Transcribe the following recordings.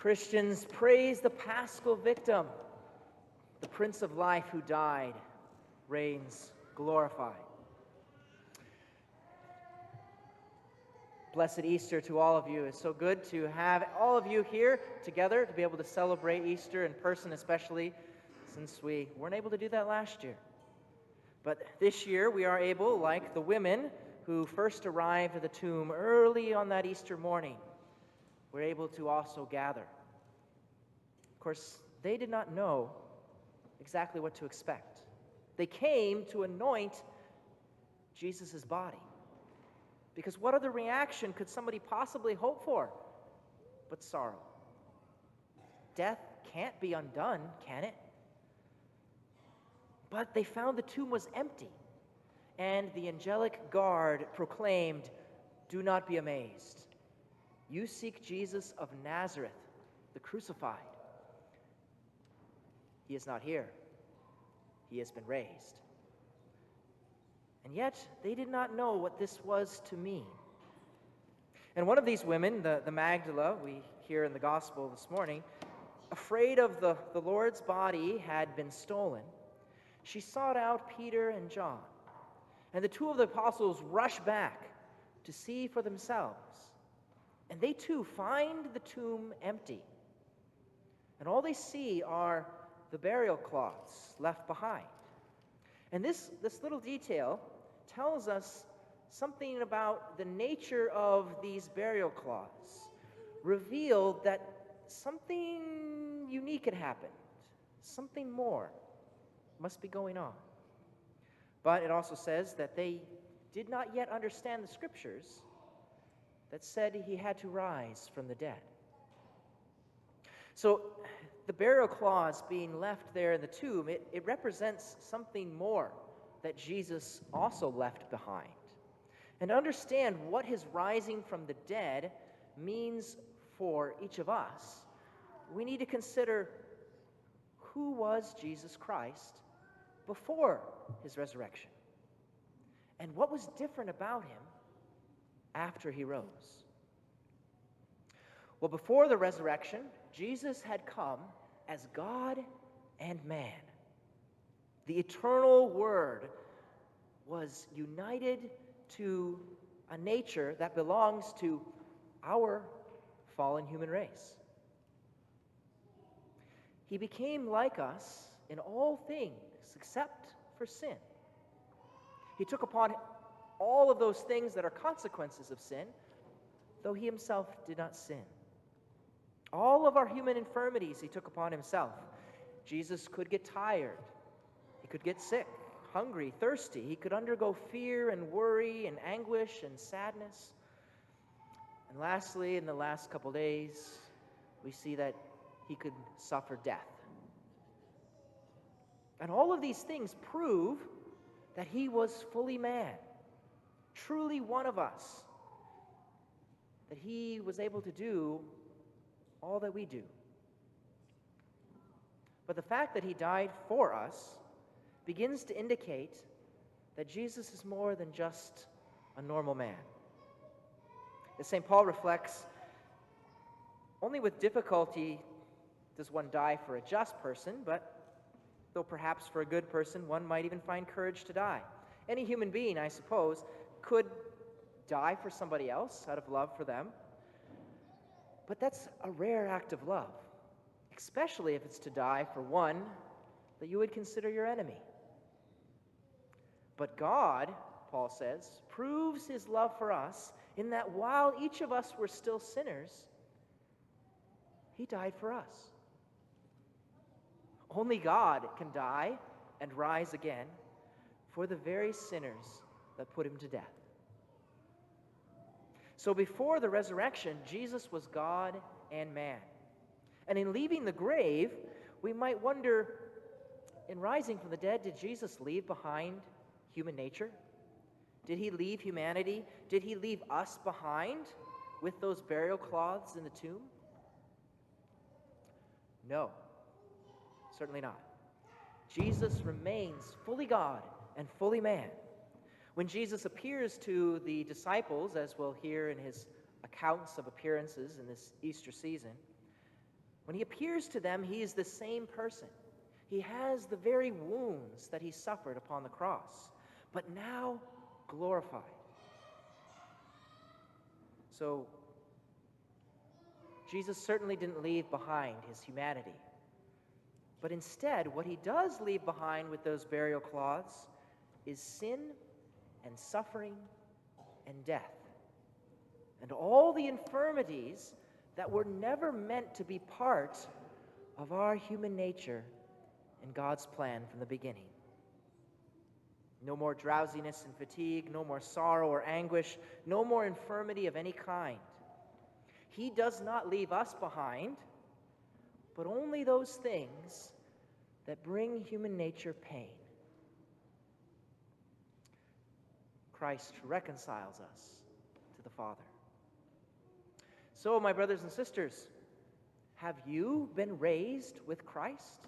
Christians, praise the Paschal victim, the Prince of Life who died, reigns glorified. Blessed Easter to all of you. It's so good to have all of you here together to be able to celebrate Easter in person, especially since we weren't able to do that last year. But this year we are able, like the women who first arrived at the tomb early on that Easter morning, we're able to also gather. Of course, they did not know exactly what to expect. They came to anoint Jesus' body. Because what other reaction could somebody possibly hope for but sorrow? Death can't be undone, can it? But they found the tomb was empty, and the angelic guard proclaimed, "Do not be amazed. You seek Jesus of Nazareth, the crucified. He is not here. He has been raised." And yet, they did not know what this was to mean. And one of these women, the Magdala, we hear in the gospel this morning, afraid of the Lord's body had been stolen, she sought out Peter and John. And the two of the apostles rush back to see for themselves. And they too find the tomb empty. And all they see are the burial cloths left behind. And this little detail tells us something about the nature of these burial cloths, revealed that something unique had happened, something more must be going on. But it also says that they did not yet understand the scriptures that said he had to rise from the dead. So the burial cloths being left there in the tomb, it represents something more that Jesus also left behind. And to understand what his rising from the dead means for each of us, we need to consider who was Jesus Christ before his resurrection, and what was different about him after he rose. Well, before the resurrection, Jesus had come as God and man. The eternal Word was united to a nature that belongs to our fallen human race. He became like us in all things except for sin. He took upon all of those things that are consequences of sin, though he himself did not sin. All of our human infirmities he took upon himself. Jesus could get tired. He could get sick, hungry, thirsty. He could undergo fear and worry and anguish and sadness. And lastly, in the last couple days, we see that he could suffer death. And all of these things prove that he was fully man, truly one of us, that he was able to do all that we do. But the fact that he died for us begins to indicate that Jesus is more than just a normal man. As St. Paul reflects, only with difficulty does one die for a just person, but though perhaps for a good person, one might even find courage to die. Any human being, I suppose, could die for somebody else out of love for them. But that's a rare act of love, especially if it's to die for one that you would consider your enemy. But God, Paul says, proves his love for us in that while each of us were still sinners, he died for us. Only God can die and rise again for the very sinners that put him to death. So before the resurrection, Jesus was God and man. And in leaving the grave, we might wonder, in rising from the dead, did Jesus leave behind human nature? Did he leave humanity? Did he leave us behind with those burial cloths in the tomb? No, certainly not. Jesus remains fully God and fully man. When Jesus appears to the disciples, as we'll hear in his accounts of appearances in this Easter season, When he appears to them, he is the same person. He has the very wounds that he suffered upon the cross, but now glorified. So, Jesus certainly didn't leave behind his humanity. But instead, what he does leave behind with those burial cloths is sin and suffering and death, and all the infirmities that were never meant to be part of our human nature in God's plan from the beginning. No more drowsiness and fatigue, no more sorrow or anguish, no more infirmity of any kind. He does not leave us behind, but only those things that bring human nature pain. Christ reconciles us to the Father. So, my brothers and sisters, have you been raised with Christ?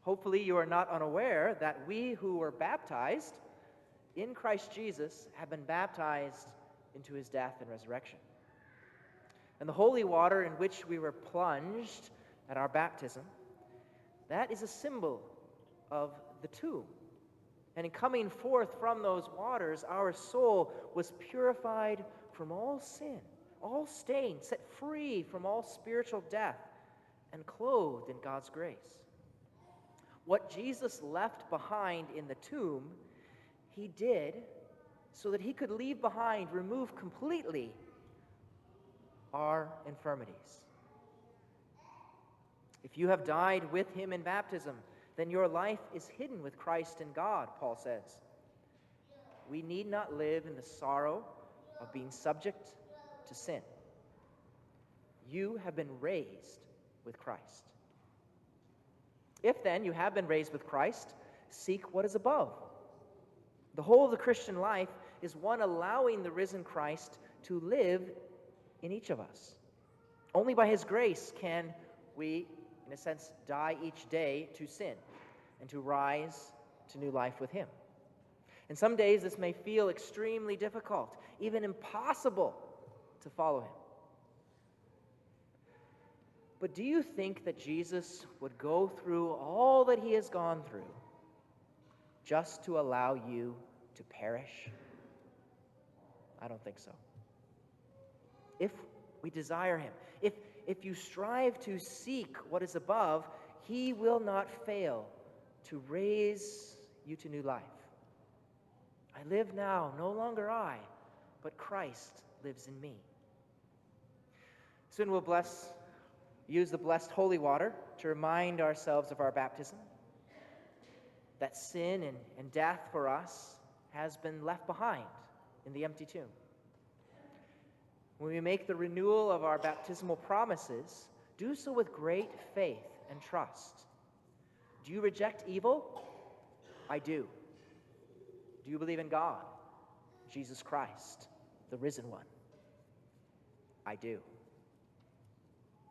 Hopefully you are not unaware that we who were baptized in Christ Jesus have been baptized into his death and resurrection. And the holy water in which we were plunged at our baptism, that is a symbol of the tomb. And in coming forth from those waters, our soul was purified from all sin, all stain, set free from all spiritual death, and clothed in God's grace. What Jesus left behind in the tomb, he did so that he could leave behind, remove completely our infirmities. If you have died with him in baptism, then your life is hidden with Christ in God, Paul says. We need not live in the sorrow of being subject to sin. You have been raised with Christ. If then you have been raised with Christ, seek what is above. The whole of the Christian life is one allowing the risen Christ to live in each of us. Only by his grace can we, in a sense, die each day to sin and to rise to new life with him. And some days this may feel extremely difficult, even impossible to follow him. But do you think that Jesus would go through all that he has gone through just to allow you to perish? I don't think so. If we desire him, if you strive to seek what is above, he will not fail to raise you to new life. I live now, no longer I, but Christ lives in me. Soon we'll use the blessed holy water to remind ourselves of our baptism, that sin and death for us has been left behind in the empty tomb. When we make the renewal of our baptismal promises, do so with great faith and trust. Do you reject evil? I do. Do you believe in God, Jesus Christ, the risen one? I do.